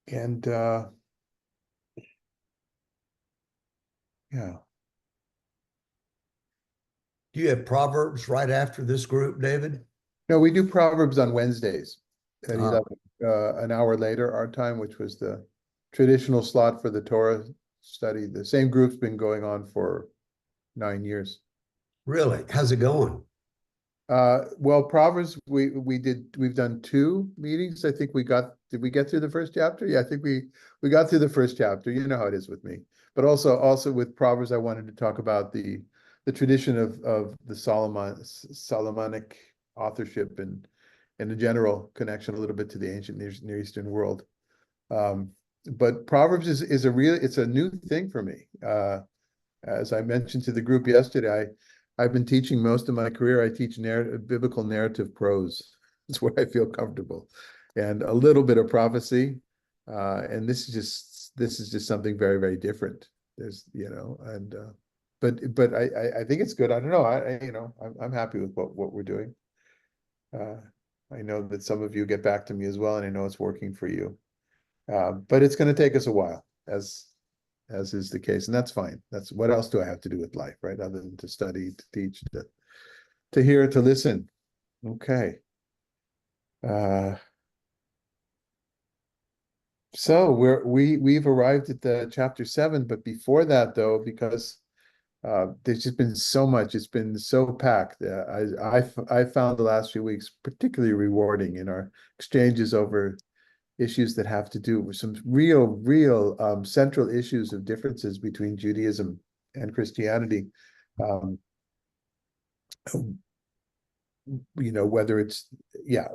And yeah. Do you have Proverbs right after this group, David? No, we do Proverbs on Wednesdays at Ah. 11, an hour later, our time, which was the traditional slot for the Torah study. The same group's been going on for 9 years. Really? How's it going? Well, Proverbs, we've done 2 meetings. I think did we get through the first chapter? Yeah, I think we got through the first chapter. You know how it is with me. But also with Proverbs, I wanted to talk about the tradition of the Solomonic authorship and the general connection a little bit to the ancient Near Eastern world. But Proverbs is it's a new thing for me. As I mentioned to the group yesterday, I've been teaching most of my career. I teach biblical narrative prose. It's where I feel comfortable, and a little bit of prophecy. And this is just something very, very different. There's, and but I think it's good. I don't know. I'm happy with what we're doing. I know that some of you get back to me as well, and I know it's working for you. But it's going to take us a while, as is the case, and that's fine. That's what else do I have to do with life, right? Other than to study, to teach, to hear, to listen. Okay. So we've arrived at the chapter 7, but before that, though, because there's just been so much, it's been so packed. I found the last few weeks particularly rewarding in our exchanges over issues that have to do with some real central issues of differences between Judaism and Christianity. Whether it's,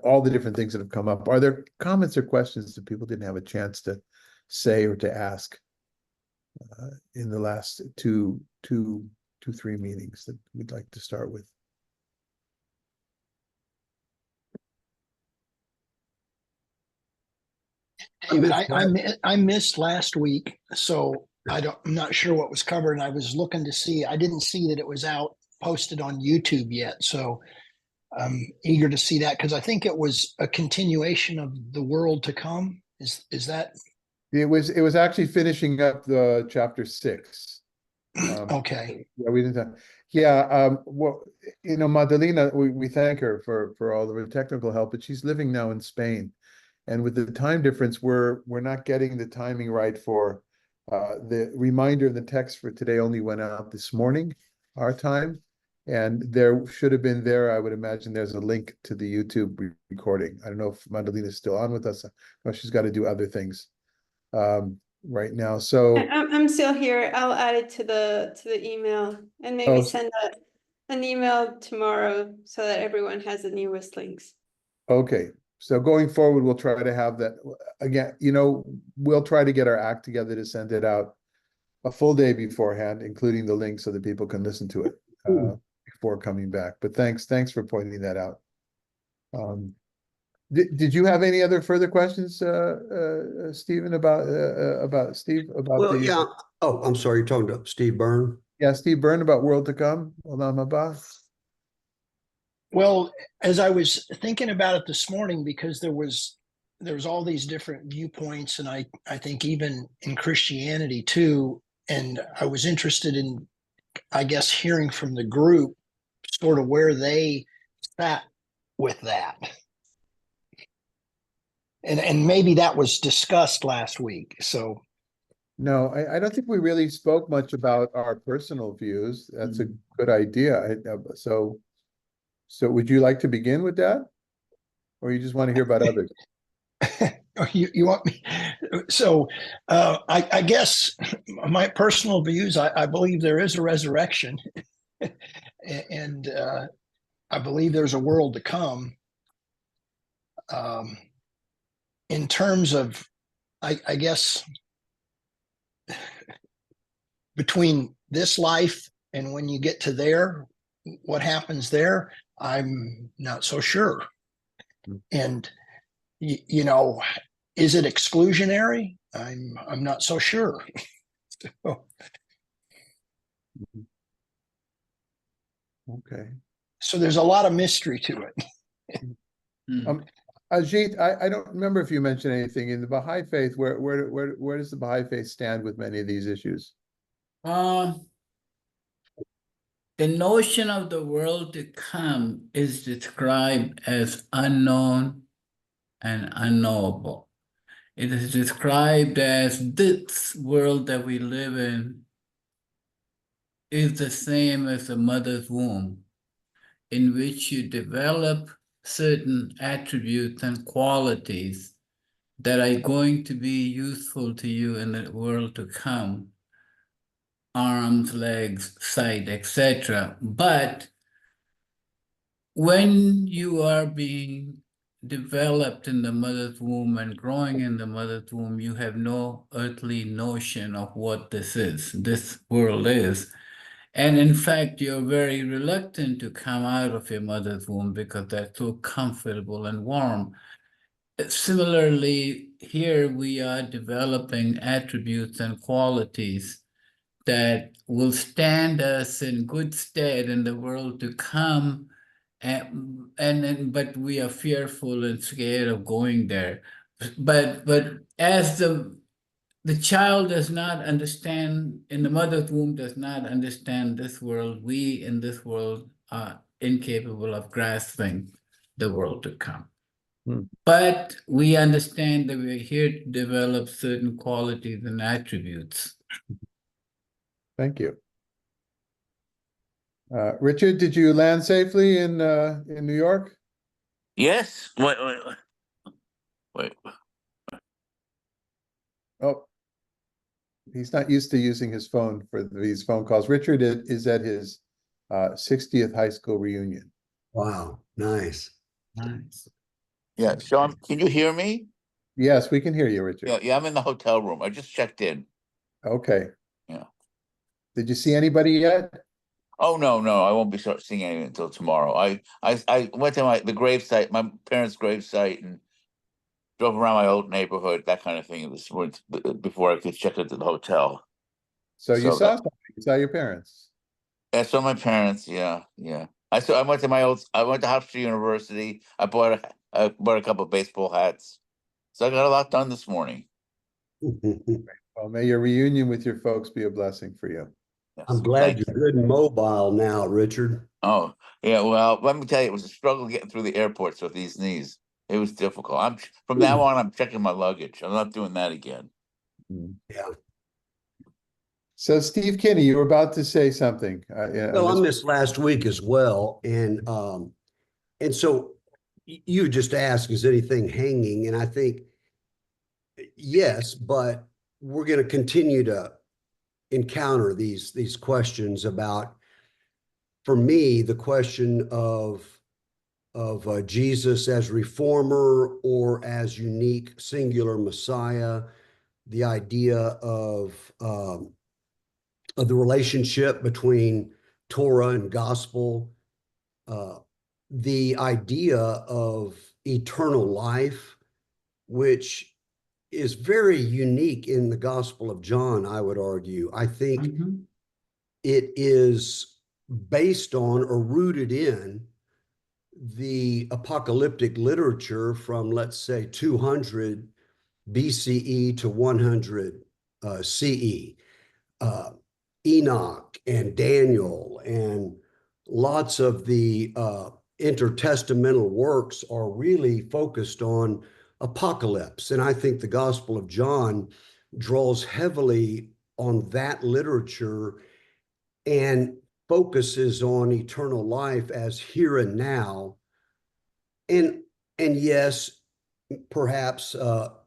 all the different things that have come up. Are there comments or questions that people didn't have a chance to say or to ask in the last two, 3 meetings that we'd like to start with? David, I missed last week, so I'm not sure what was covered. And I was looking to see. I didn't see that it was out posted on YouTube yet, so I'm eager to see that because I think it was a continuation of the world to come. Is that It was actually finishing up the chapter 6. okay? Yeah, we didn't have, yeah. Well, Madalena, we thank her for all of her technical help, but she's living now in Spain. And with the time difference, we're not getting the timing right for the reminder of the text for today only went out this morning, our time. And there should have been I would imagine there's a link to the YouTube recording. I don't know if Madalena is still on with us. No, she's got to do other things right now. So I'm still here. I'll add it to the email and maybe send an email tomorrow so that everyone has the newest links. Okay. So going forward, we'll try to have that again. We'll try to get our act together to send it out a full day beforehand, including the link so that people can listen to it before coming back. But thanks for pointing that out. Did you have any other further questions, Stephen, about Steve about Well, the? yeah. Oh, I'm sorry. You're talking to Steve Byrne. Yeah, Steve Byrne about World to Come. Olam Haba. Well, as I was thinking about it this morning, because there was all these different viewpoints, and I think even in Christianity too, and I was interested in, I guess, hearing from the group sort of where they sat with that. And maybe that was discussed last week. So no, I don't think we really spoke much about our personal views. That's a good idea. So would you like to begin with that? Or you just want to hear about others? you want me? So I guess my personal views, I believe there is a resurrection and I believe there's a world to come. In terms of, I guess, between this life and when you get to there, what happens there, I'm not so sure. And is it exclusionary? I'm not so sure. Okay. So there's a lot of mystery to it. Ajit, I don't remember if you mentioned anything in the Baha'i faith. Where does the Baha'i faith stand with many of these issues? The notion of the world to come is described as unknown and unknowable. It is described as this world that we live in is the same as the mother's womb, in which you develop certain attributes and qualities that are going to be useful to you in the world to come. Arms, legs, sight, etc. But when you are being developed in the mother's womb and growing in the mother's womb, you have no earthly notion of what this world is. And in fact, you're very reluctant to come out of your mother's womb because that's so comfortable and warm. Similarly, here we are developing attributes and qualities that will stand us in good stead in the world to come, but we are fearful and scared of going there. But as the child does not understand, in the mother's womb does not understand this world, we in this world are incapable of grasping the world to come. But we understand that we're here to develop certain qualities and attributes. Thank you. Richard, did you land safely in New York? Yes. Wait. Oh, he's not used to using his phone for these phone calls. Richard is at his 60th high school reunion. Wow, nice. Nice. Yeah, Sean, can you hear me? Yes, we can hear you, Richard. Yeah, I'm in the hotel room. I just checked in. Okay. Yeah. Did you see anybody yet? Oh no, I won't be seeing anything until tomorrow. I went to the gravesite, my parents' gravesite, and drove around my old neighborhood, that kind of thing. This before I could check into the hotel. So you saw something. You saw your parents. I saw my parents. Yeah. I went to Hofstra University. I bought a couple of baseball hats. So I got a lot done this morning. Well, may your reunion with your folks be a blessing for you. Yes. I'm glad Thank you're you. good and mobile now, Richard. Oh, yeah. Well, let me tell you, it was a struggle getting through the airports with these knees. It was difficult. From now on, I'm checking my luggage. I'm not doing that again. Yeah. So Steve Kinney, you were about to say something. Well, I missed last week as well. And so you just asked, is anything hanging? And I think, yes, but we're going to continue to encounter these questions about, for me, the question of Jesus as reformer or as unique singular Messiah, the idea of the relationship between Torah and gospel, the idea of eternal life, which is very unique in the Gospel of John, I would argue. I think it is based on or rooted in the apocalyptic literature from, let's say, 200 BCE to 100 CE. Enoch and Daniel and lots of the intertestamental works are really focused on apocalypse. And I think the Gospel of John draws heavily on that literature and focuses on eternal life as here and now. And yes, perhaps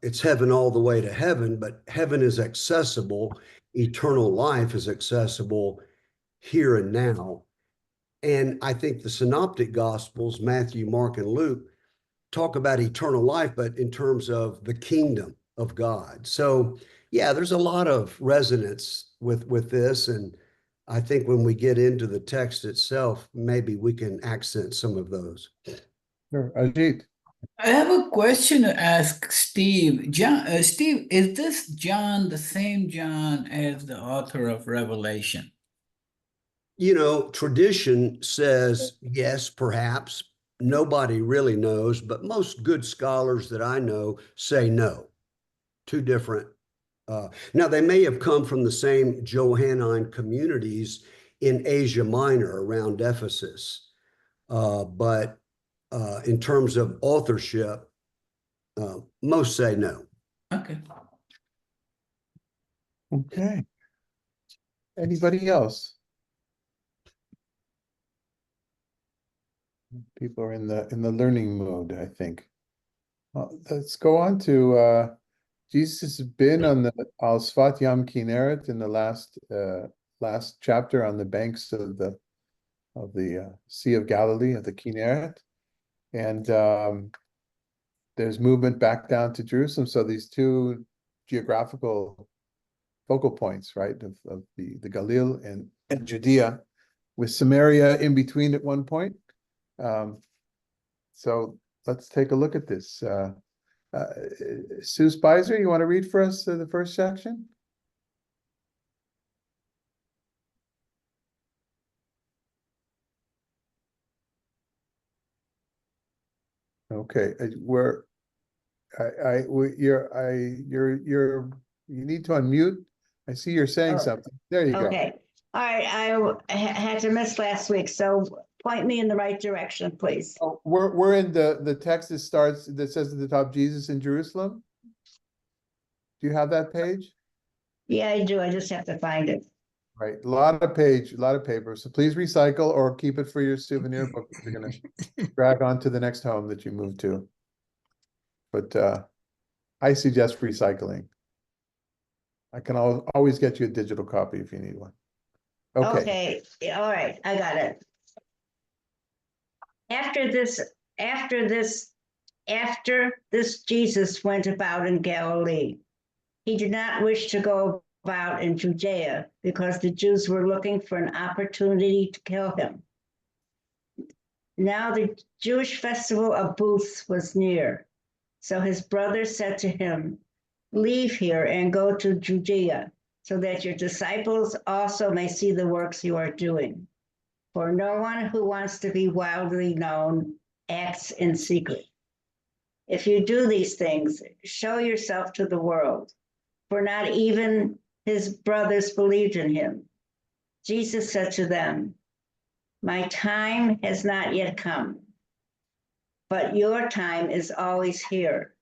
it's heaven all the way to heaven, but heaven is accessible. Eternal life is accessible here and now. And I think the synoptic gospels, Matthew, Mark, and Luke, talk about eternal life, but in terms of the kingdom of God. So yeah, there's a lot of resonance with this. And I think when we get into the text itself, maybe we can accent some of those. Sure. Ajit. I have a question to ask Steve. Steve, is this John the same John as the author of Revelation? You know, tradition says yes, perhaps nobody really knows, but most good scholars that I know say no. Two different. Now, they may have come from the same Johannine communities in Asia Minor around Ephesus, but in terms of authorship, most say no. Okay. Okay. Anybody else? People are in the learning mode, I think. Let's go on to Jesus has been on the Al Sfat Yam Kinneret in the last chapter on the banks of the Sea of Galilee, of the Kinneret, and there's movement back down to Jerusalem. So these two geographical focal points, right, of the Galil and Judea, with Samaria in between at one point. So let's take a look at this. Sue Spicer, you want to read for us the first section? Okay, you need to unmute. I see you're saying Oh, something. There you go. Okay, all right, I had to miss last week, so point me in the right direction, please. Oh, we're in the text that starts, that says at the top, Jesus in Jerusalem. Do you have that page? Yeah, I do, I just have to find it. Right, a lot of paper, so please recycle or keep it for your souvenir book that you're gonna drag on to the next home that you move to. But I suggest recycling. I can always get you a digital copy if you need one. Okay, Okay, all right, I got it. After this, Jesus went about in Galilee. He did not wish to go about in Judea because the Jews were looking for an opportunity to kill him. Now the Jewish festival of booths was near. So his brothers said to him, "Leave here and go to Judea, so that your disciples also may see the works you are doing. For no one who wants to be widely known acts in secret. If you do these things, show yourself to the world." For not even his brothers believed in him. Jesus said to them, "My time has not yet come, but your time is always here.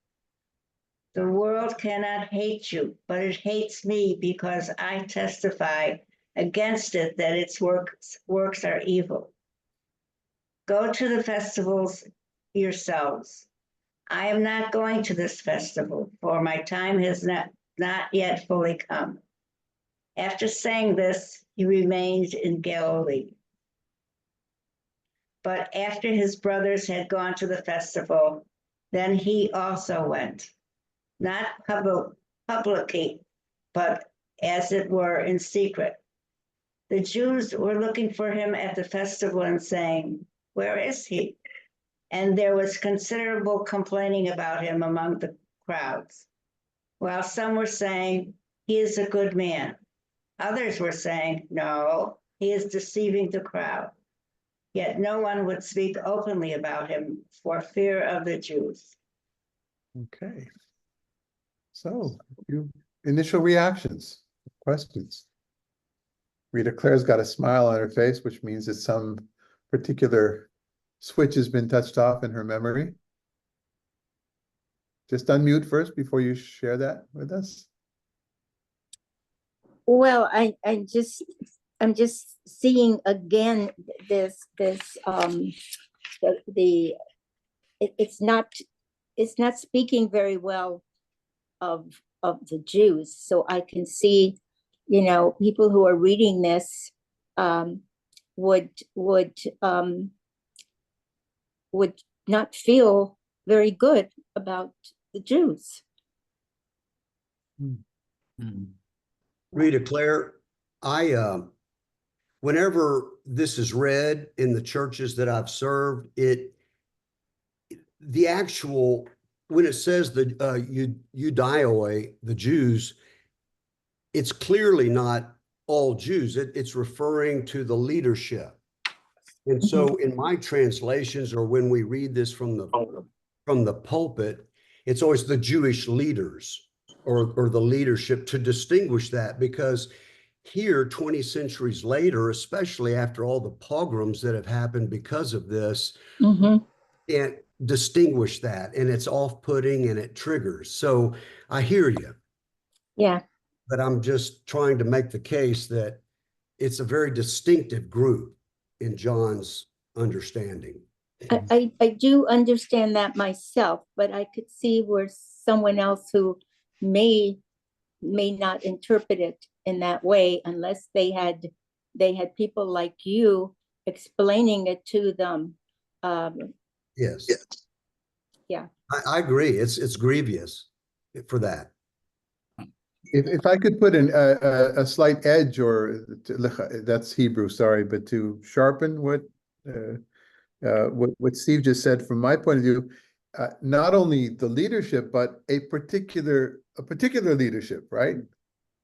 The world cannot hate you, but it hates me because I testify against it that its works are evil. Go to the festivals yourselves. I am not going to this festival, for my time has not yet fully come." After saying this, he remained in Galilee. But after his brothers had gone to the festival, then he also went, not publicly, but as it were in secret. The Jews were looking for him at the festival and saying, "Where is he?" And there was considerable complaining about him among the crowds. While some were saying, "He is a good man." Others were saying, "No, he is deceiving the crowd." Yet no one would speak openly about him for fear of the Jews. okay. So, initial reactions, questions. Rita Claire's got a smile on her face, which means that some particular switch has been touched off in her memory. Just unmute first before you share that with us. Well, I'm just seeing again it's not speaking very well of the Jews. So I can see, people who are reading this would not feel very good about the Jews. Rita Claire, whenever this is read in the churches that I've served, when it says the Judaioi, the Jews, it's clearly not all Jews. It's referring to the leadership. And so in my translations, or when we read this from the pulpit, it's always the Jewish leaders or the leadership to distinguish that, because here, 20 centuries later, especially after all the pogroms that have happened because of this, can't distinguish that, and it's off-putting and it triggers. So I hear you. Yeah. But I'm just trying to make the case that it's a very distinctive group in John's understanding. I do understand that myself, but I could see where someone else who may not interpret it in that way unless they had people like you explaining it to them. Yes. Yeah. I agree. It's grievous for that. If I could put a slight edge, or that's Hebrew, sorry, but to sharpen what Steve just said, from my point of view, not only the leadership, but a particular leadership, right?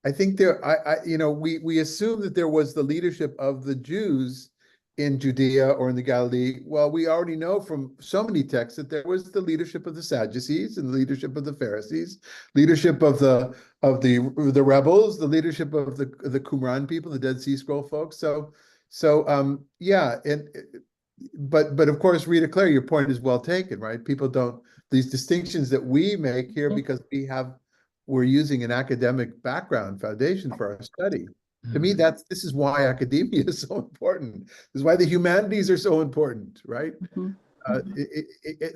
I think we assume that there was the leadership of the Jews in Judea or in the Galilee. Well, we already know from so many texts that there was the leadership of the Sadducees and the leadership of the Pharisees, leadership of the rebels, the leadership of the Qumran people, the Dead Sea Scroll folks. So yeah, but of course, Rita Claire, your point is well taken, right? People don't, these distinctions that we make here because we're using an academic background foundation for our study. To me, this is why academia is so important. This is why the humanities are so important, right?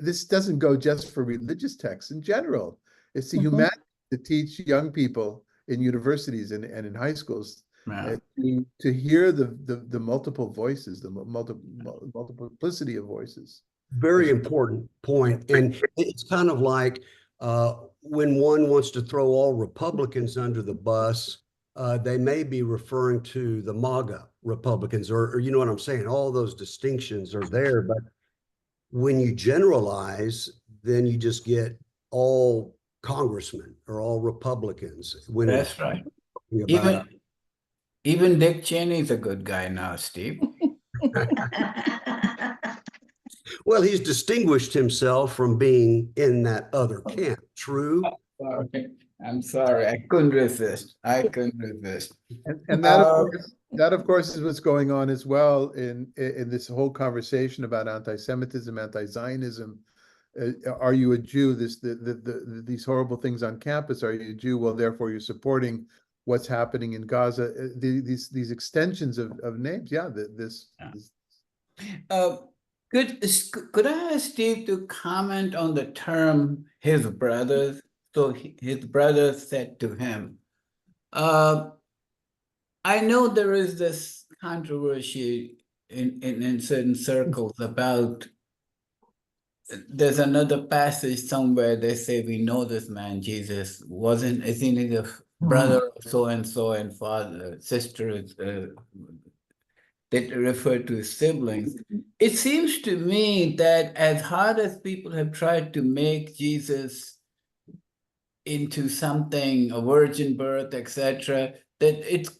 This doesn't go just for religious texts in general. It's the humanities to teach young people in universities and in high schools to hear the multiple voices, the multiplicity of voices. Very important point. And it's kind of like when one wants to throw all Republicans under the bus, they may be referring to the MAGA Republicans, or you know what I'm saying? All those distinctions are there, but when you generalize, then you just get all congressmen or all Republicans. That's right. Even Dick Cheney's a good guy now, Steve. Well, he's distinguished himself from being in that other camp. True. I'm sorry. I couldn't resist. And that of course is what's going on as well in this whole conversation about anti-Semitism, anti-Zionism. Are you a Jew? These horrible things on campus. Are you a Jew? Well, therefore you're supporting what's happening in Gaza. These extensions of names. Yeah. Could I ask Steve to comment on the term his brothers? So his brothers said to him, I know there is this controversy in certain circles about, there's another passage somewhere they say, we know this man Jesus is he the brother of so-and-so and father, sister, that refer to his siblings. It seems to me that as hard as people have tried to make Jesus into something, a virgin birth, etc., that it's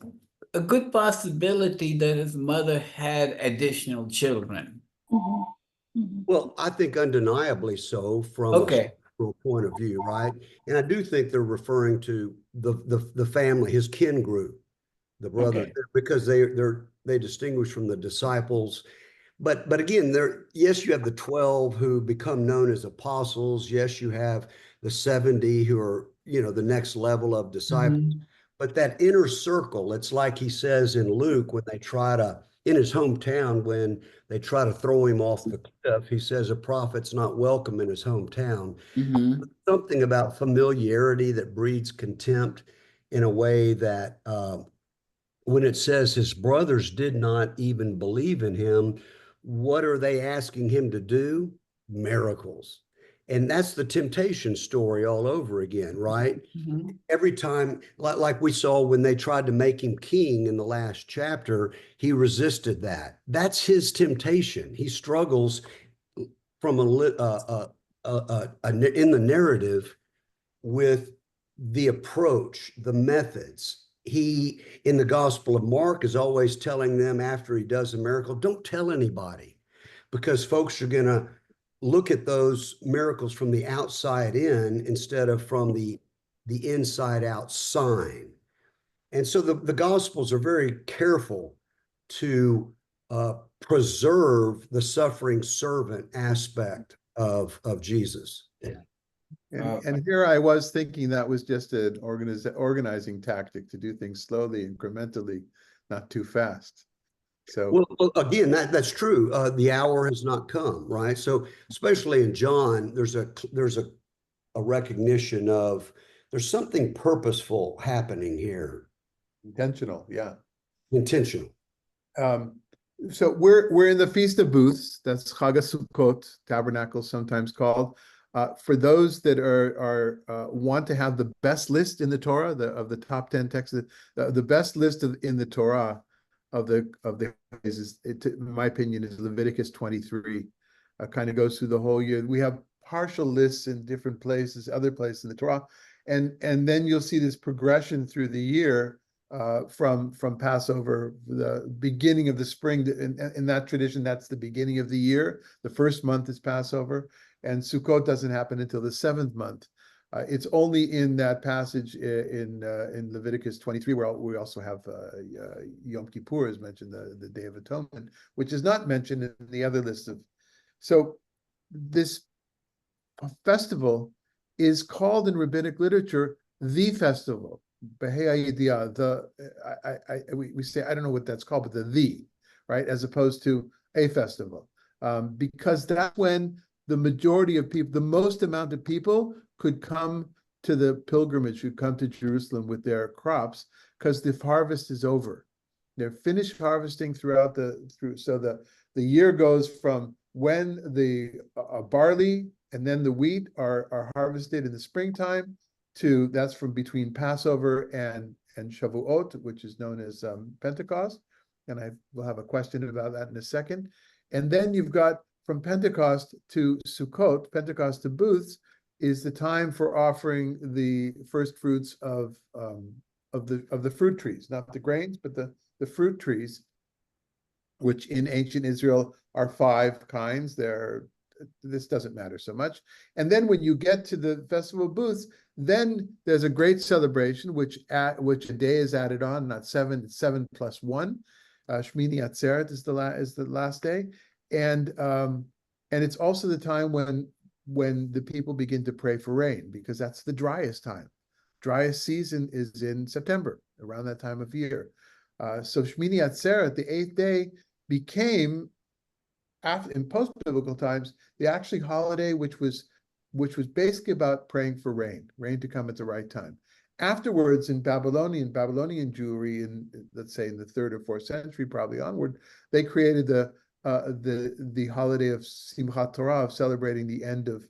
a good possibility that his mother had additional children. Well, I think undeniably so from a scriptural point of view, right? And I do think they're referring to the family, his kin group, the brother, because they distinguish from the disciples. But again, yes, you have the 12 who become known as apostles. Yes, you have the 70 who are, the next level of disciples. But that inner circle, it's like he says in Luke, when they in his hometown, when they try to throw him off the cliff, he says a prophet's not welcome in his hometown. Something about familiarity that breeds contempt in a way that when it says his brothers did not even believe in him, what are they asking him to do? Miracles. And that's the temptation story all over again, right? Every time, like we saw when they tried to make him king in the last chapter, he resisted that. That's his temptation. He struggles from in the narrative with the approach, the methods, he, in the Gospel of Mark, is always telling them after he does a miracle, don't tell anybody, because folks are going to look at those miracles from the outside in instead of from the inside out sign. And so the Gospels are very careful to preserve the suffering servant aspect of Jesus. And here I was thinking that was just an organizing tactic to do things slowly, incrementally, not too fast. So Well, again, that's true. The hour has not come, right? So especially in John, there's a recognition of there's something purposeful happening here. intentional, yeah. Intentional. So we're in the Feast of Booths. That's Chag HaSukkot, tabernacle sometimes called. For those that are want to have the best list in the Torah, of the top 10 texts, the best list in the Torah of the in my opinion, is Leviticus 23. Kind of goes through the whole year. We have partial lists in different places, other places in the Torah, and then you'll see this progression through the year. From Passover, the beginning of the spring, in that tradition, that's the beginning of the year. The first month is Passover, and Sukkot doesn't happen until the 7th month. It's only in that passage in Leviticus 23 where we also have Yom Kippur is mentioned, the Day of Atonement, which is not mentioned in the other list of. So this festival is called in rabbinic literature the festival. We say, I don't know what that's called, but the, right, as opposed to a festival, because that's when the majority of people, the most amount of people could come to the pilgrimage, could come to Jerusalem with their crops, because the harvest is over. They're finished harvesting so the year goes from when the barley and then the wheat are harvested in the springtime, that's from between Passover and Shavuot, which is known as Pentecost, and I will have a question about that in a second. And then you've got from Pentecost to Sukkot, Pentecost to Booths, is the time for offering the first fruits of the fruit trees, not the grains, but the fruit trees, which in ancient Israel are 5 kinds. This doesn't matter so much. And then when you get to the Festival of Booths, then there's a great celebration, which a day is added on, not 7, it's 7 plus 1. Shmini Atzeret is the last day, and it's also the time when the people begin to pray for rain, because that's the driest time. Driest season is in September, around that time of year. So Shmini Atzeret, the 8th day, became, in post-biblical times, the actually holiday which was basically about praying for rain to come at the right time. Afterwards, in Babylonian Jewry, let's say in the 3rd or 4th century, probably onward, they created the holiday of Simchat Torah, of celebrating the end of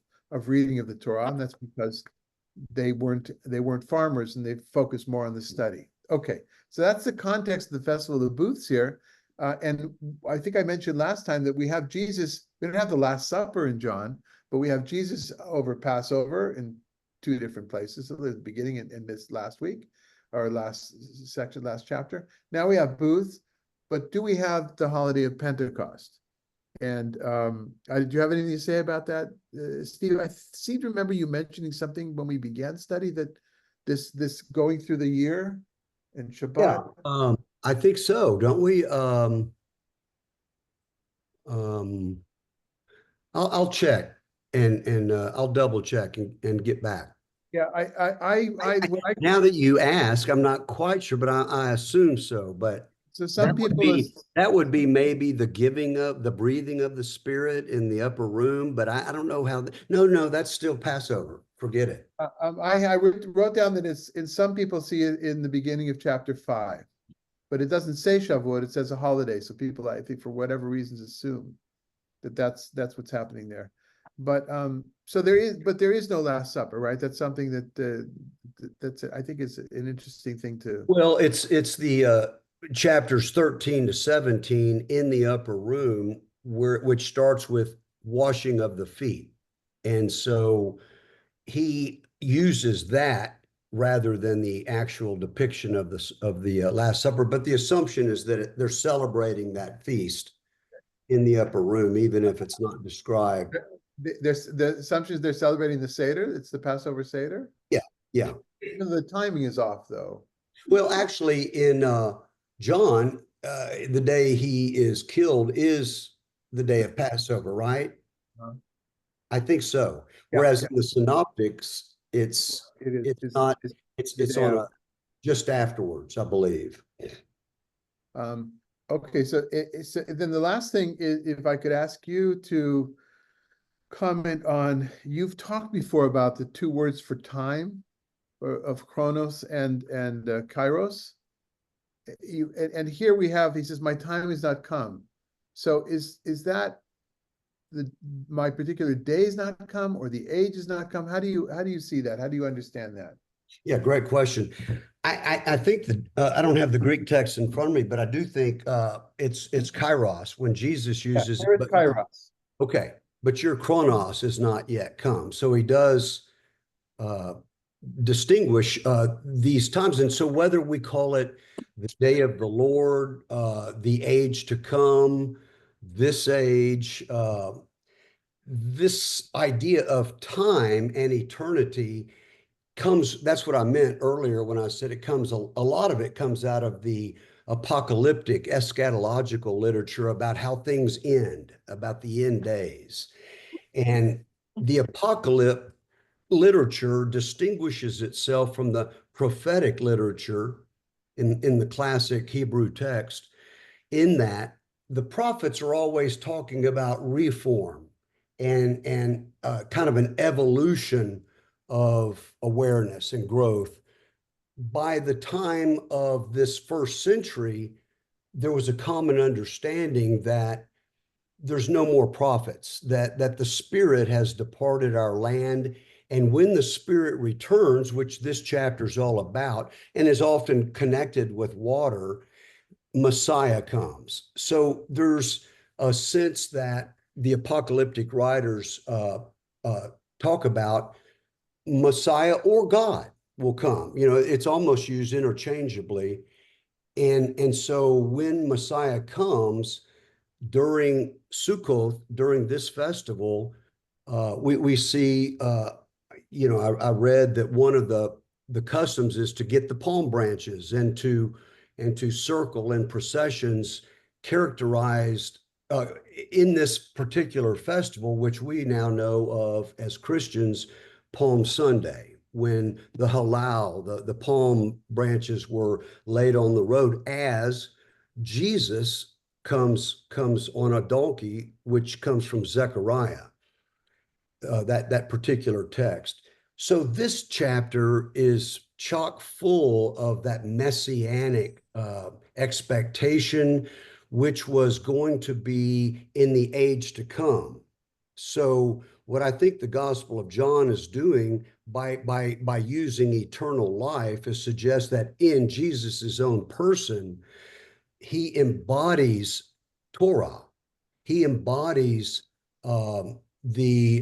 reading of the Torah, and that's because they weren't farmers and they focused more on the study. Okay, so that's the context of the Festival of Booths here. And I think I mentioned last time that we have Jesus. We don't have the Last Supper in John, but we have Jesus over Passover in 2 different places. So the beginning in this last week, or last chapter. Now we have Booths, but do we have the holiday of Pentecost? And do you have anything to say about that, Steve? I seem to remember you mentioning something when we began study, that this going through the year and Shabbat. Yeah, I think so, don't we? I'll check and I'll double check and get back. Yeah, Now that you ask, I'm not quite sure, but I assume so. But so some that would be maybe the breathing of the Spirit in the upper room. But I don't know how. No, that's still Passover. Forget it. I wrote down that it's, and some people see it in the beginning of chapter 5, but it doesn't say Shavuot. It says a holiday. So people, I think, for whatever reasons, assume that's what's happening there. But so there is no Last Supper, right? That's something that's I think is an interesting thing to. Well, it's the chapters 13 to 17 in the upper room, which starts with washing of the feet, and so he uses that rather than the actual depiction of the Last Supper. But the assumption is that they're celebrating that feast in the upper room, even if it's not described. The assumption is they're celebrating the Seder. It's the Passover Seder. Yeah. The timing is off, though. Well, actually, in John, the day he is killed is the day of Passover, right? Uh-huh. I think so. Yeah, Whereas yeah. in the Synoptics, it's not. It's on a just afterwards, I believe. Okay, so then the last thing is, if I could ask you to comment on, you've talked before about the two words for time, of chronos and kairos. And here we have, he says, my time is not come. So is that my particular day is not come, or the age is not come? How do you see that? How do you understand that? Yeah, great question. I think that I don't have the Greek text in front of me, but I do think it's kairos when Jesus uses it. But kairos. Okay, but your chronos is not yet come. So he does distinguish these times. And so whether we call it the day of the Lord, the age to come, this age, this idea of time and eternity comes, that's what I meant earlier when I said it comes, a lot of it comes out of the apocalyptic eschatological literature about how things end, about the end days. And the apocalypse literature distinguishes itself from the prophetic literature in the classic Hebrew text, in that the prophets are always talking about reform and kind of an evolution of awareness and growth. By the time of this first century, there was a common understanding that there's no more prophets, that the Spirit has departed our land. And when the Spirit returns, which this chapter is all about, and is often connected with water, Messiah comes. So there's a sense that the apocalyptic writers talk about Messiah or God will come. You know, it's almost used interchangeably. And so when Messiah comes during Sukkot, during this festival, we see, you know, I read that one of the customs is to get the palm branches and to circle in processions characterized in this particular festival, which we now know of as Christians, Palm Sunday, when the halal, the palm branches were laid on the road as Jesus comes on a donkey, which comes from Zechariah, that particular text. So this chapter is chock full of that messianic expectation, which was going to be in the age to come. So what I think the Gospel of John is doing by using eternal life is suggest that in Jesus's own person, he embodies Torah. He embodies the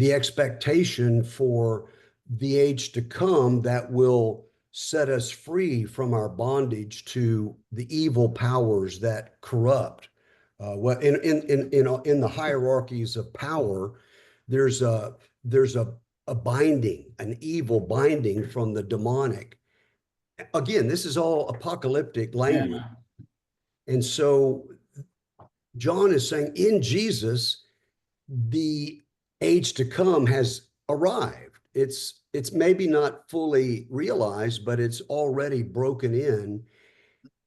expectation for the age to come that will set us free from our bondage to the evil powers that corrupt. In the hierarchies of power, there's a binding, an evil binding from the demonic. Again, this is all apocalyptic language. Yeah. And so John is saying in Jesus, the age to come has arrived. It's maybe not fully realized, but it's already broken in.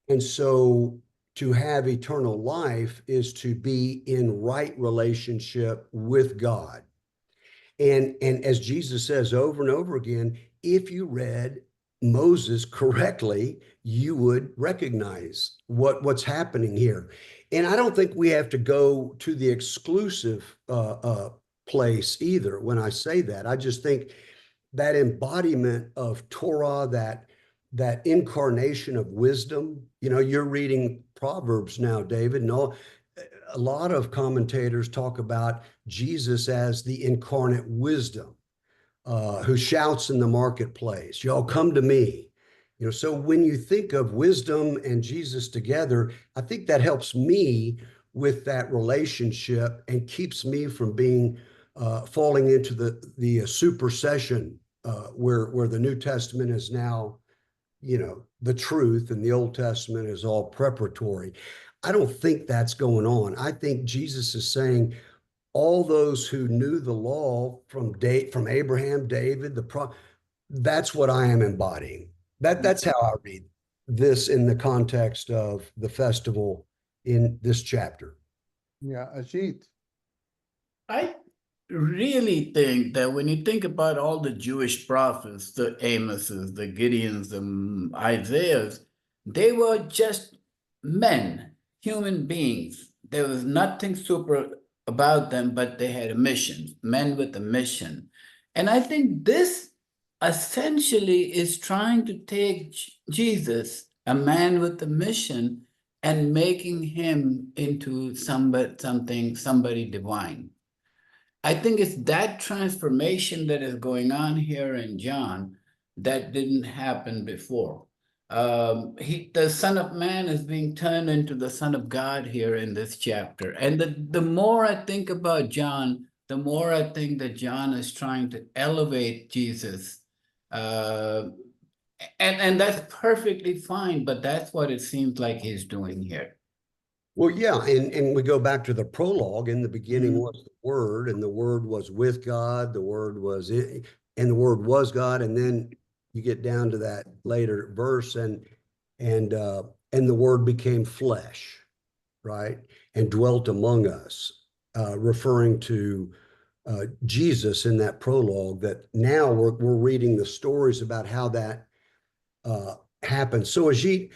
And so to have eternal life is to be in right relationship with God. And as Jesus says over and over again, if you read Moses correctly, you would recognize what's happening here. And I don't think we have to go to the exclusive place either when I say that. I just think that embodiment of Torah, that incarnation of wisdom, you know, you're reading Proverbs now, David, and a lot of commentators talk about Jesus as the incarnate wisdom. who shouts in the marketplace, y'all come to me. You know, so when you think of wisdom and Jesus together, I think that helps me with that relationship and keeps me from being falling into the supersession where the New Testament is now, you know, the truth and the Old Testament is all preparatory. I don't think that's going on. I think Jesus is saying all those who knew the law from Abraham, David, that's what I am embodying. That's how I read this in the context of the festival in this chapter. Yeah, Ajit. I really think that when you think about all the Jewish prophets, the Amoses, the Gideons, the Isaiahs, they were just men, human beings. There was nothing super about them, but they had a mission, men with a mission. And I think this essentially is trying to take Jesus, a man with a mission, and making him into somebody divine. I think it's that transformation that is going on here in John that didn't happen before. The Son of Man is being turned into the Son of God here in this chapter. And the more I think about John, the more I think that John is trying to elevate Jesus. And that's perfectly fine, but that's what it seems like he's doing here. Well, yeah, and we go back to the prologue. In the beginning was the Word, and the Word was with God. The Word was in, and the Word was God. And then you get down to that later verse, and the Word became flesh, right, and dwelt among us, referring to Jesus in that prologue. That now we're reading the stories about how that happened. So, Ajit,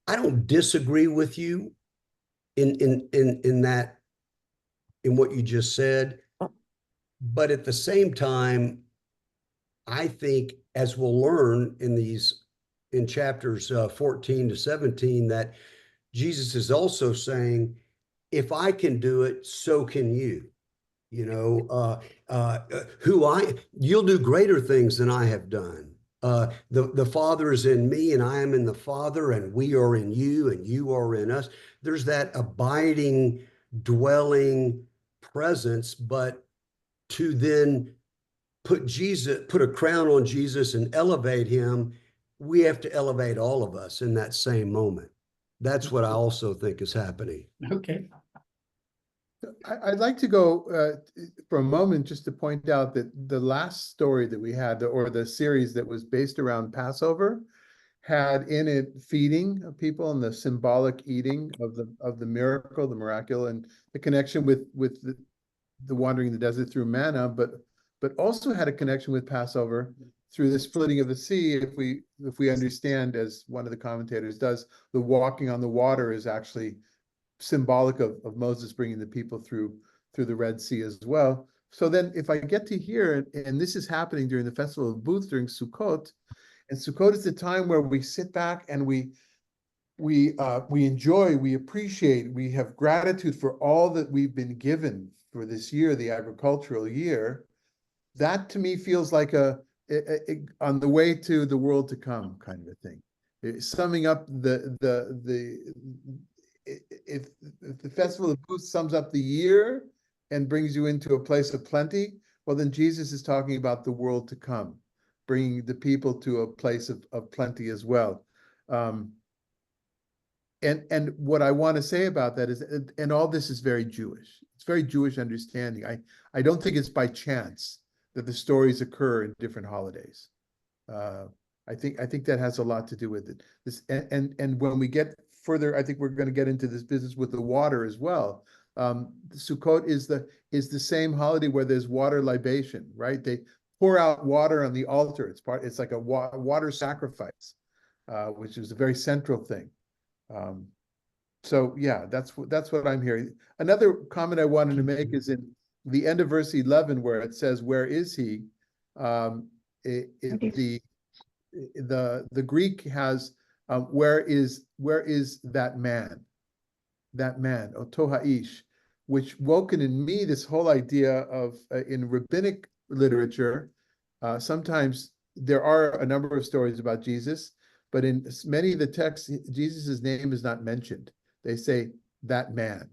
I don't disagree with you in that, in what you just said, but at the same time, I think, as we'll learn in chapters 14 to 17, that Jesus is also saying, if I can do it, so can you. You know, you'll do greater things than I have done. The Father is in me, and I am in the Father, and we are in you, and you are in us. There's that abiding, dwelling presence, but to then put a crown on Jesus and elevate him, we have to elevate all of us in that same moment. That's what I also think is happening. Okay. I'd like to go for a moment just to point out that the last story that we had, or the series that was based around Passover, had in it feeding of people and the symbolic eating of the miracle, the miracle, and the connection with the wandering in the desert through manna, but also had a connection with Passover through the splitting of the sea. If we understand, as one of the commentators does, the walking on the water is actually symbolic of Moses bringing the people through the Red Sea as well. So then if I get to here, and this is happening during the Festival of Booths during Sukkot, and Sukkot is the time where we sit back and we enjoy, we appreciate, we have gratitude for all that we've been given for this year, the agricultural year. That to me feels like a on the way to the world to come kind of a thing. Summing up if the Festival of Booths sums up the year and brings you into a place of plenty, well, then Jesus is talking about the world to come, bringing the people to a place of plenty as well. And what I want to say about that is, and all this is very Jewish. It's very Jewish understanding. I don't think it's by chance that the stories occur in different holidays. I think that has a lot to do with it. And when we get further, I think we're going to get into this business with the water as well. Sukkot is the same holiday where there's water libation, right? They pour out water on the altar. It's like a water sacrifice, which is a very central thing. So yeah, that's what I'm hearing. Another comment I wanted to make is in the end of verse 11, where it says, "Where is he?" The Greek has where is that man? That man, Oto Ha'ish, which woken in me this whole idea of in rabbinic literature, sometimes there are a number of stories about Jesus, but in many of the texts, Jesus's name is not mentioned. They say that man,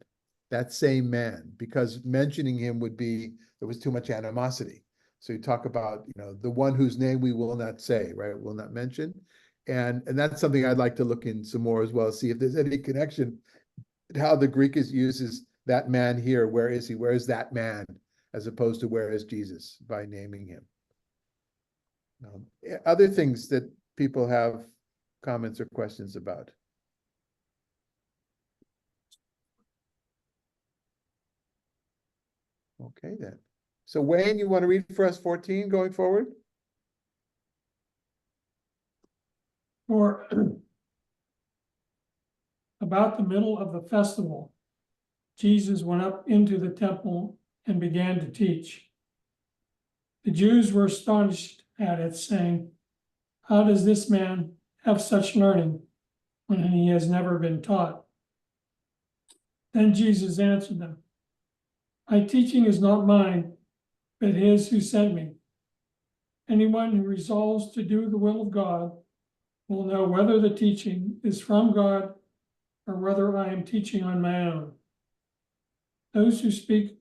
that same man, because mentioning him would be, there was too much animosity. So you talk about, the one whose name we will not say, right? Will not mention. And that's something I'd like to look in some more as well, see if there's any connection, how the Greek uses that man here. Where is he? Where is that man? As opposed to where is Jesus by naming him. Other things that people have comments or questions about. Okay, then. So Wayne, you want to read for us 14 going forward? For about the middle of the festival, Jesus went up into the temple and began to teach. The Jews were astonished at it, saying, "How does this man have such learning when he has never been taught?" Then Jesus answered them, "My teaching is not mine, but his who sent me. Anyone who resolves to do the will of God will know whether the teaching is from God or whether I am teaching on my own. Those who speak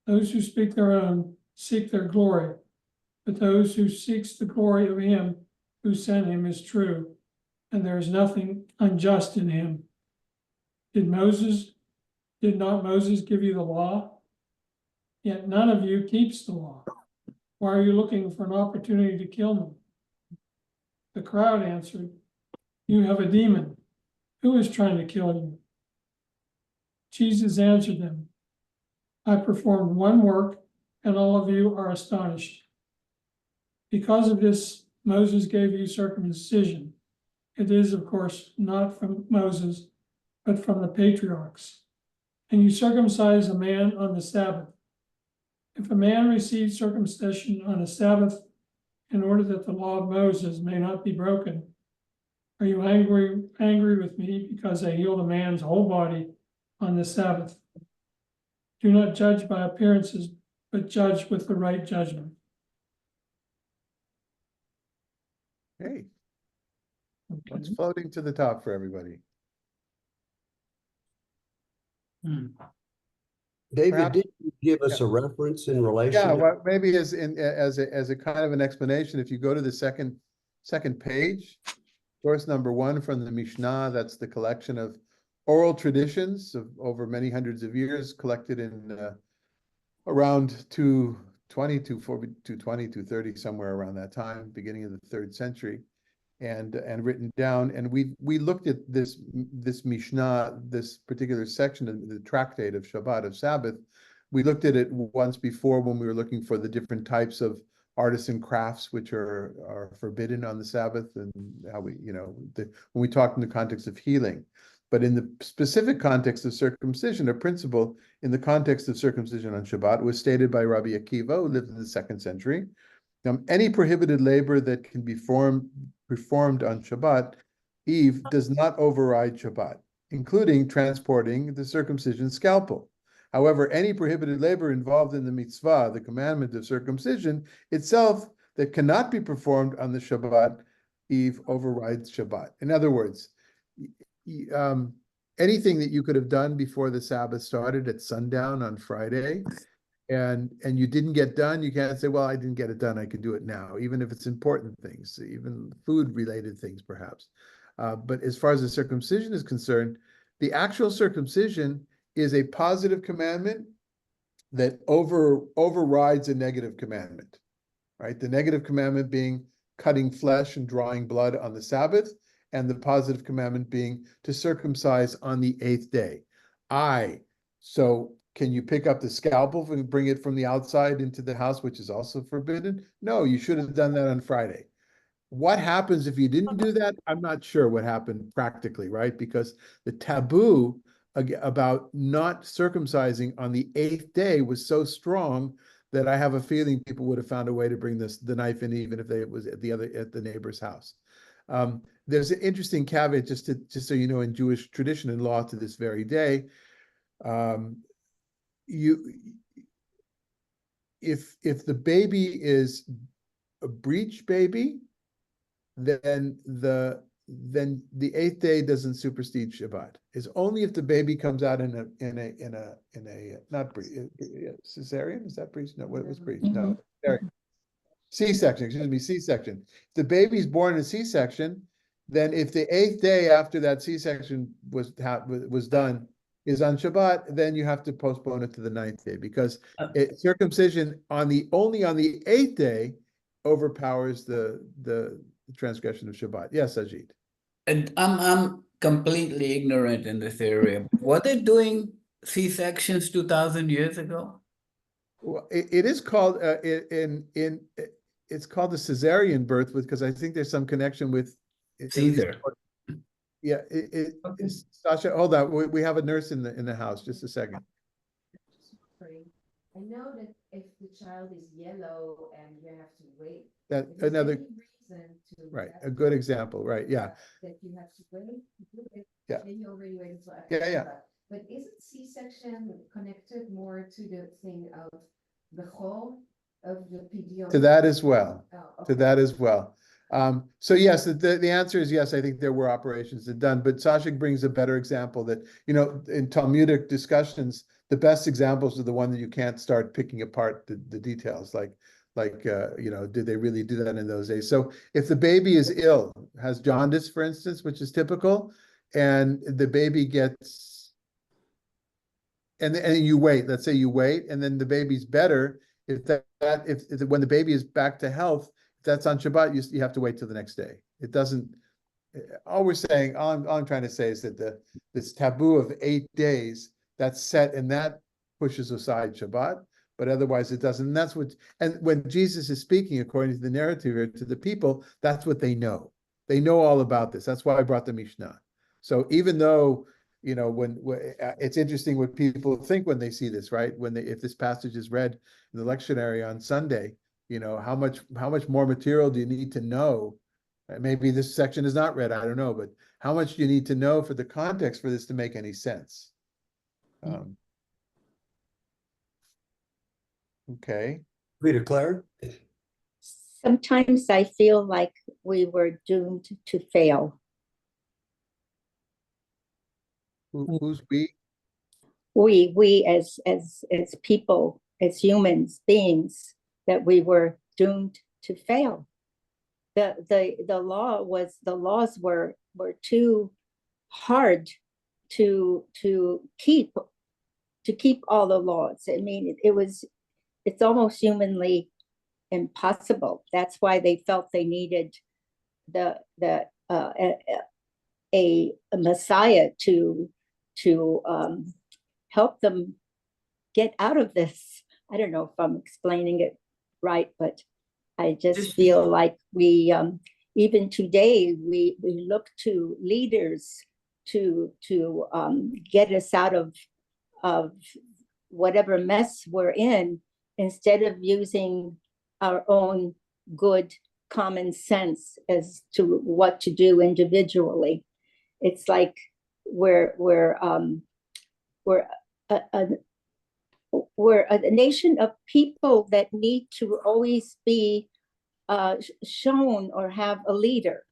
their own seek their glory, but those who seeks the glory of him who sent him is true, and there is nothing unjust in him. Did not Moses give you the law? Yet none of you keeps the law. Why are you looking for an opportunity to kill me?" The crowd answered, "You have a demon. Who is trying to kill you?" Jesus answered them, "I performed one work, and all of you are astonished. Because of this, Moses gave you circumcision. It is, of course, not from Moses, but from the patriarchs. And you circumcise a man on the Sabbath. If a man receives circumcision on a Sabbath in order that the law of Moses may not be broken, are you angry with me because I healed a man's whole body on the Sabbath? Do not judge by appearances, but judge with the right judgment." Hey, what's floating to the top for everybody? David, Perhaps- did you give us a reference in relation? Yeah, to- well, maybe as a kind of an explanation, if you go to the second page, source number 1 from the Mishnah, that's the collection of oral traditions of over many hundreds of years, collected in around 220, 230, somewhere around that time, beginning of the 3rd century, and written down. And we looked at this Mishnah, this particular section of the tractate of Shabbat, of Sabbath. We looked at it once before when we were looking for the different types of artisan crafts which are forbidden on the Sabbath, and how we, when we talked in the context of healing. But in the specific context of circumcision, a principle in the context of circumcision on Shabbat was stated by Rabbi Akiva, who lived in the 2nd century. Any prohibited labor that can be performed on Shabbat Eve does not override Shabbat, including transporting the circumcision scalpel. However, any prohibited labor involved in the mitzvah, the commandment of circumcision itself, that cannot be performed on the Shabbat Eve overrides Shabbat. In other words, anything that you could have done before the Sabbath started at sundown on Friday, and you didn't get done, you can't say, well, I didn't get it done, I can do it now, even if it's important things, even food-related things, perhaps. But as far as the circumcision is concerned, the actual circumcision is a positive commandment that overrides a negative commandment, right? The negative commandment being cutting flesh and drawing blood on the Sabbath, and the positive commandment being to circumcise on the 8th day. So can you pick up the scalpel and bring it from the outside into the house, which is also forbidden? No, you should have done that on Friday. What happens if you didn't do that? I'm not sure what happened practically, right? Because the taboo about not circumcising on the 8th day was so strong that I have a feeling people would have found a way to bring the knife in, even if it was at the neighbor's house. There's an interesting caveat, just so you know, in Jewish tradition and law to this very day, if the baby is a breech baby, then the 8th day doesn't supersede Shabbat. It's only if the baby comes out in a not cesarean. Is that breech? No, what was breech? No, cesarean. C-section. Excuse me, C-section. If the baby's born in C-section, then if the 8th day after that C-section was done is on Shabbat, then you have to postpone it to the 9th day because circumcision only on the 8th day overpowers the transgression of Shabbat. Yes, Ajit. And I'm completely ignorant in this area. Were they doing C-sections 2,000 years ago? Well, it is called it's called the cesarean birth because I think there's some connection with Caesar. Yeah, Sasha, hold on. We have a nurse in the house. Just a second. I know that if the child is yellow and you have to wait. That if there's another any reason to right, have a good example, right? Yeah, that you have to wait. Yeah. Then you already waited until after Yeah, yeah. Shabbat. But isn't C-section connected more to the thing of the whole of the PDO? to that as well. Oh, To okay. that as well. So yes, the answer is yes. I think there were operations that done, but Sasha brings a better example that, you know, in Talmudic discussions, the best examples are the one that you can't start picking apart the details, like you know, did they really do that in those days? So if the baby is ill, has jaundice, for instance, which is typical, and the baby gets, and you wait, let's say you wait, and then the baby's better, if when the baby is back to health, if that's on Shabbat, you have to wait till the next day. It doesn't, all I'm trying to say is that this taboo of 8 days, that's set and that pushes aside Shabbat, but otherwise it doesn't. And that's what, and when Jesus is speaking, according to the narrative here, to the people, that's what they know. They know all about this. That's why I brought the Mishnah. So even though, you know, when it's interesting what people think when they see this, right? If this passage is read in the lectionary on Sunday, you know, how much more material do you need to know? Maybe this section is not read, I don't know, but how much do you need to know for the context for this to make any sense? Okay. Rita Claire? Sometimes I feel like we were doomed to fail. Who's we? We as people, as humans, beings, that we were doomed to fail. The laws were too hard to keep all the laws. I mean, it's almost humanly impossible. That's why they felt they needed a Messiah to help them get out of this. I don't know if I'm explaining it right, but I just feel like we even today we look to leaders to get us out of whatever mess we're in, instead of using our own good common sense as to what to do individually. It's like we're a nation of people that need to always be shown or have a leader.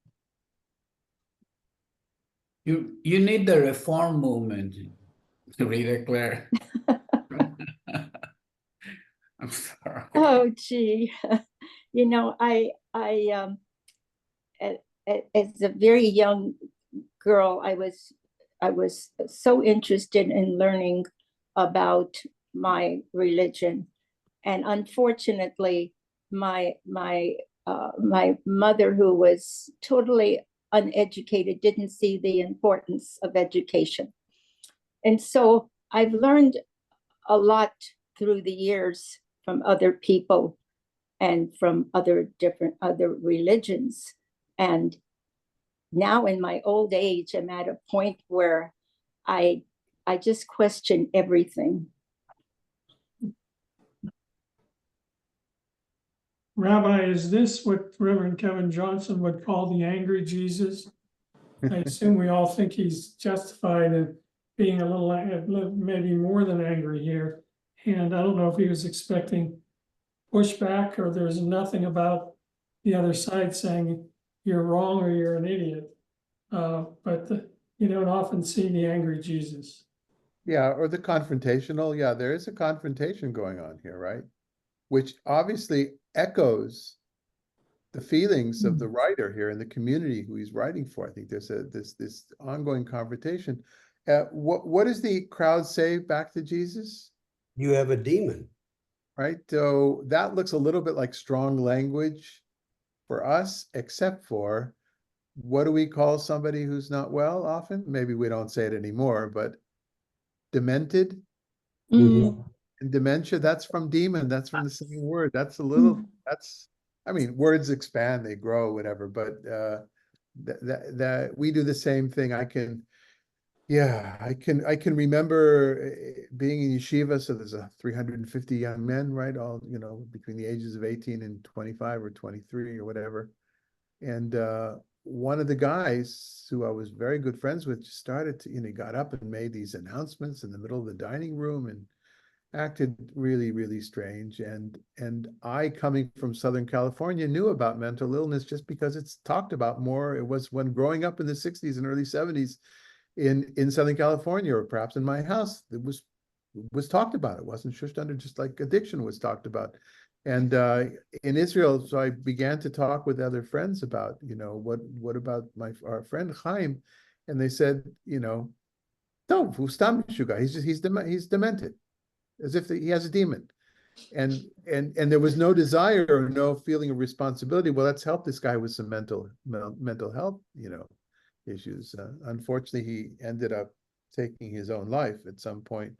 You need the reform movement, Rita Claire. I'm sorry. Oh, gee, you know, I as a very young girl, I was so interested in learning about my religion, and unfortunately, my mother, who was totally uneducated, didn't see the importance of education, and so I've learned a lot through the years from other people and from other religions. And now in my old age, I'm at a point where I just question everything. Rabbi, is this what Reverend Kevin Johnson would call the angry Jesus? I assume we all think he's justified in being a little, maybe more than angry here. And I don't know if he was expecting pushback, or there's nothing about the other side saying you're wrong or you're an idiot. You don't often see the angry Jesus. Yeah, or the confrontational. Yeah, there is a confrontation going on here, right? Which obviously echoes the feelings of the writer here in the community who he's writing for. I think there's this ongoing confrontation. What does the crowd say back to Jesus? You have a demon. Right? So that looks a little bit like strong language for us, except for what do we call somebody who's not well often? Maybe we don't say it anymore, but demented. Mm, And dementia, that's from demon, that's from the same word. That's a little, I mean, words expand, they grow, whatever, but that we do the same thing. I can remember being in yeshiva, so there's 350 young men, right? All, between the ages of 18 and 25 or 23 or whatever. And one of the guys who I was very good friends with just started to, he got up and made these announcements in the middle of the dining room and acted really, really strange. And I, coming from Southern California, knew about mental illness just because it's talked about more. It was when growing up in the 60s and early 70s in Southern California, or perhaps in my house, it was talked about. It wasn't shushed under, just like addiction was talked about. And in Israel, so I began to talk with other friends about, what about our friend Chaim, and they said, no, Ustam Shuga, he's demented, as if he has a demon. And there was no desire or no feeling of responsibility. Well, let's help this guy with some mental health, issues. Unfortunately, he ended up taking his own life at some point.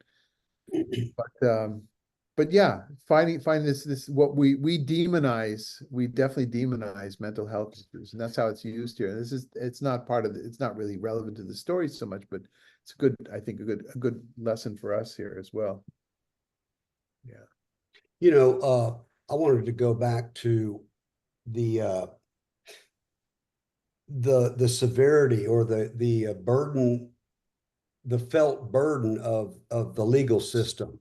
But yeah, finding this what we demonize, we definitely demonize mental health issues, and that's how it's used here. And it's not part of it's not really relevant to the story so much, but it's I think a good lesson for us here as well. Yeah. I wanted to go back to the severity or the burden, the felt burden of the legal system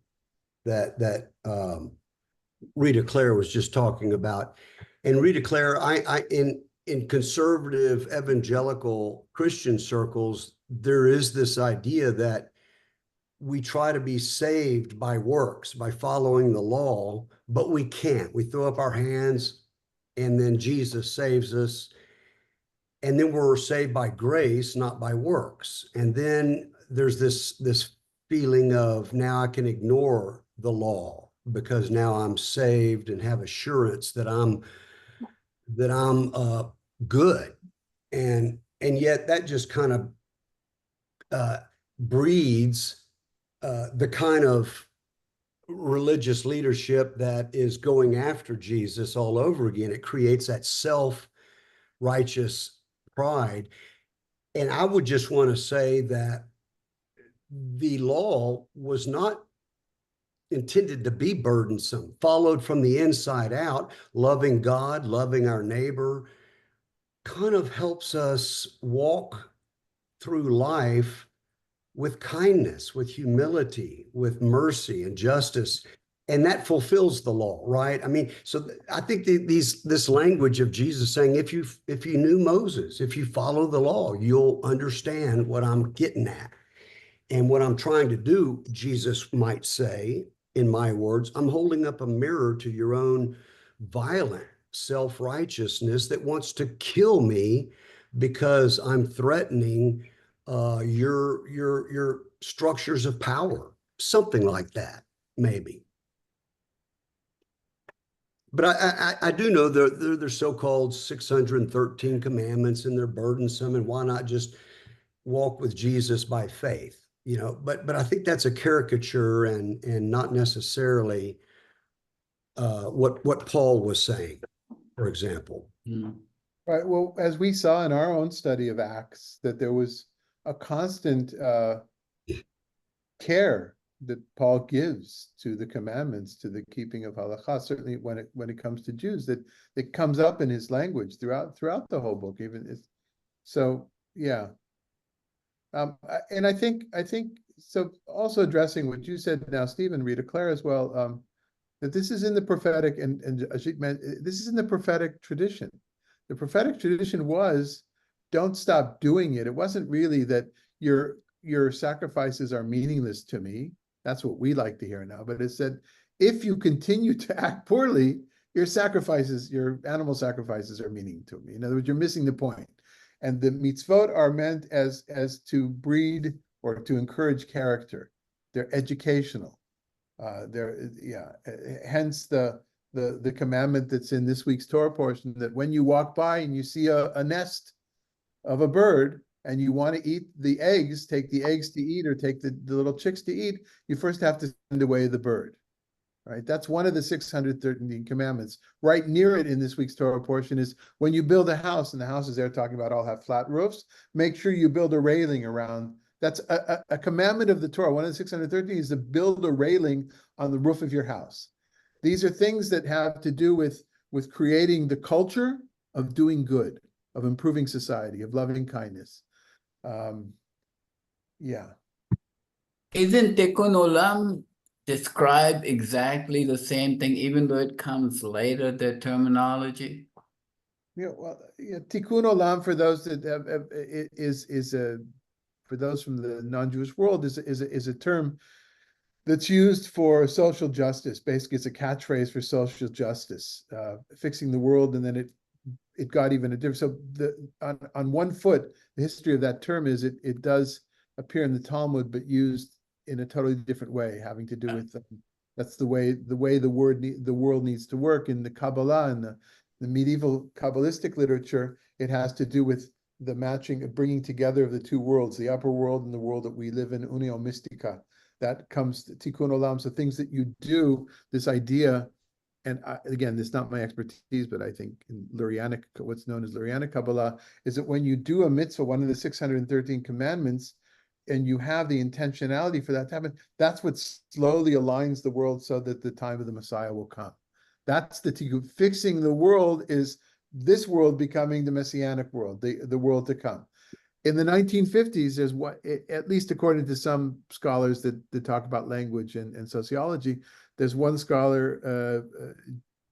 that Rita Claire was just talking about. And Rita Claire, in conservative evangelical Christian circles, there is this idea that we try to be saved by works, by following the law, but we can't. We throw up our hands and then Jesus saves us. And then we're saved by grace, not by works. And then there's this feeling of, now I can ignore the law because now I'm saved and have assurance that I'm good. And yet that just kind of breeds the kind of religious leadership that is going after Jesus all over again. It creates that self-righteous pride. And I would just want to say that the law was not intended to be burdensome, followed from the inside out. Loving God, loving our neighbor kind of helps us walk through life with kindness, with humility, with mercy and justice. And that fulfills the law, right? I mean, so I think this language of Jesus saying, if you knew Moses, if you follow the law, you'll understand what I'm getting at. And what I'm trying to do, Jesus might say, in my words, I'm holding up a mirror to your own violent self-righteousness that wants to kill me because I'm threatening your structures of power, something like that, maybe. But I do know they're so-called 613 commandments, and they're burdensome, and why not just walk with Jesus by faith? But I think that's a caricature and not necessarily what Paul was saying, for example. Right. Well, as we saw in our own study of Acts, that there was a constant care that Paul gives to the commandments, to the keeping of halakha. Certainly, when it comes to Jews, that it comes up in his language throughout the whole book. Yeah. And I think so. Also addressing what you said now, Stephen, Rita Claire as well. that this is in the prophetic, and Ajit meant, this is in the prophetic tradition. The prophetic tradition was, don't stop doing it. It wasn't really that your sacrifices are meaningless to me. That's what we like to hear now. But it said, if you continue to act poorly, your sacrifices, your animal sacrifices are meaning to me. In other words, you're missing the point. And the mitzvot are meant as to breed or to encourage character. They're educational. Hence the commandment that's in this week's Torah portion, that when you walk by and you see a nest of a bird and you want to eat the eggs, take the eggs to eat or take the little chicks to eat, you first have to send away the bird. Right? That's one of the 613 commandments. Right near it in this week's Torah portion is when you build a house, and the houses they're talking about all have flat roofs, make sure you build a railing around. That's a commandment of the Torah. One of the 613 is to build a railing on the roof of your house. These are things that have to do with creating the culture of doing good, of improving society, of loving kindness. Yeah. Isn't Tikkun Olam describe exactly the same thing, even though it comes later, the terminology? Yeah, well, Tikkun Olam, for those that for those from the non-Jewish world, is a term that's used for social justice. Basically, it's a catchphrase for social justice, fixing the world, and then it got even a different. So on one foot, the history of that term is it does appear in the Talmud, but used in a totally different way, having to do with that's the way the world needs to work. In the Kabbalah and the medieval Kabbalistic literature, it has to do with the matching, bringing together of the two worlds, the upper world and the world that we live in, Unio Mystica. That comes to Tikkun Olam. So things that you do, this idea, and again, this is not my expertise, but I think in Lurianic, what's known as Lurianic Kabbalah, is that when you do a mitzvah, one of the 613 commandments, and you have the intentionality for that to happen, that's what slowly aligns the world so that the time of the Messiah will come. That's the tikkun. Fixing the world is this world becoming the messianic world, the world to come. In the 1950s, there's at least according to some scholars that talk about language and sociology, there's one scholar,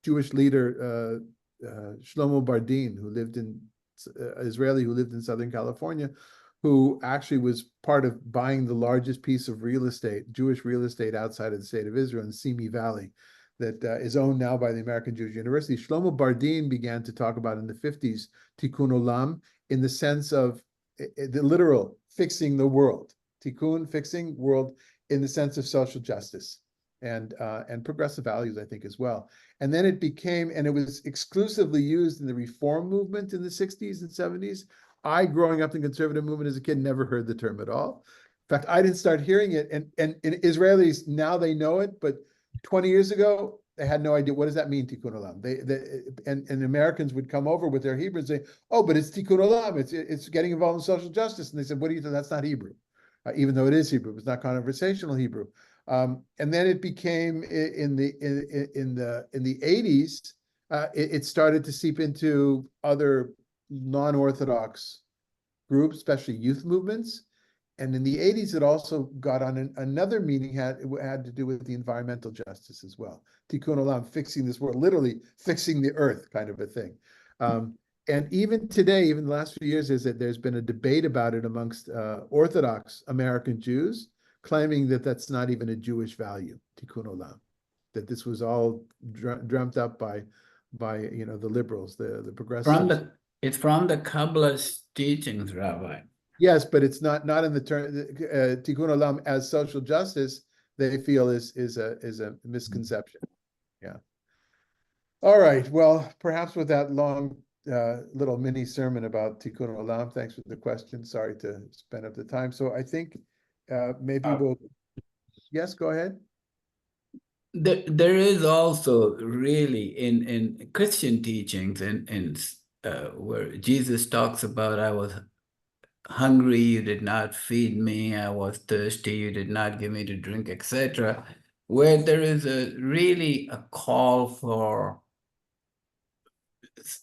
Jewish leader, Shlomo Bardin, who lived in Israeli, who lived in Southern California, who actually was part of buying the largest piece of real estate, Jewish real estate outside of the state of Israel in Simi Valley, that is owned now by the American Jewish University. Shlomo Bardin began to talk about in the 50s Tikkun Olam in the sense of the literal fixing the world. Tikkun, fixing world in the sense of social justice and progressive values, I think, as well. And then it became, and it was exclusively used in the reform movement in the 60s and 70s. I, growing up in the conservative movement as a kid, never heard the term at all. In fact, I didn't start hearing it. And Israelis, now they know it, but 20 years ago, they had no idea. What does that mean, Tikkun Olam? And Americans would come over with their Hebrew and say, oh, but it's Tikkun Olam. It's getting involved in social justice. And they said, what do you think? That's not Hebrew. Even though it is Hebrew, it's not conversational Hebrew. And then it became in the 80s, it started to seep into other non-Orthodox groups, especially youth movements. And in the 80s, it also got on another meaning, had to do with the environmental justice as well. Tikkun Olam, fixing this world, literally fixing the earth, kind of a thing. And even today, even the last few years, there's been a debate about it amongst Orthodox American Jews, claiming that that's not even a Jewish value, Tikkun Olam, that this was all dreamt up by the liberals, the progressives. It's from the Kabbalist teachings, Rabbi. Yes, but it's not in the term Tikkun Olam as social justice. They feel is a misconception. Yeah. All right. Well, perhaps with that long little mini sermon about Tikkun Olam, thanks for the question. Sorry to spend up the time. So I think maybe we'll. Yes, go ahead. There is also really in Christian teachings and where Jesus talks about, I was hungry, you did not feed me, I was thirsty, you did not give me to drink, etc., where there is really a call for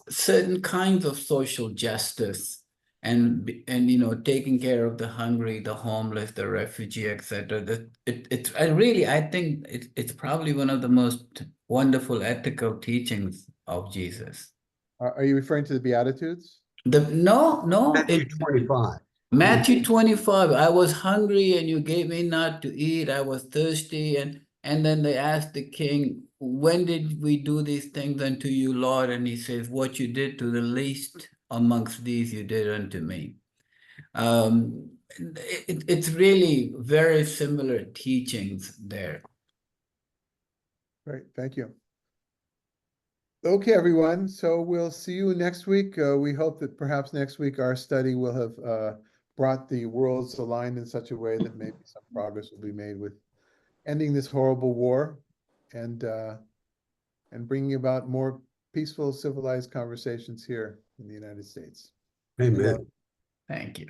certain kinds of social justice and you know, taking care of the hungry, the homeless, the refugee, etc. That I think it's probably one of the most wonderful ethical teachings of Jesus. Are you referring to the Beatitudes? No, Matthew 25. Matthew 25, I was hungry and you gave me not to eat. I was thirsty. And then they asked the king, when did we do these things unto you, Lord? And he says, what you did to the least amongst these, you did unto me. It's really very similar teachings there. Great, thank you. Okay, everyone, so we'll see you next week. We hope that perhaps next week our study will have brought the worlds aligned in such a way that maybe some progress will be made with ending this horrible war and bringing about more peaceful, civilized conversations here in the United States. Amen. Thank you.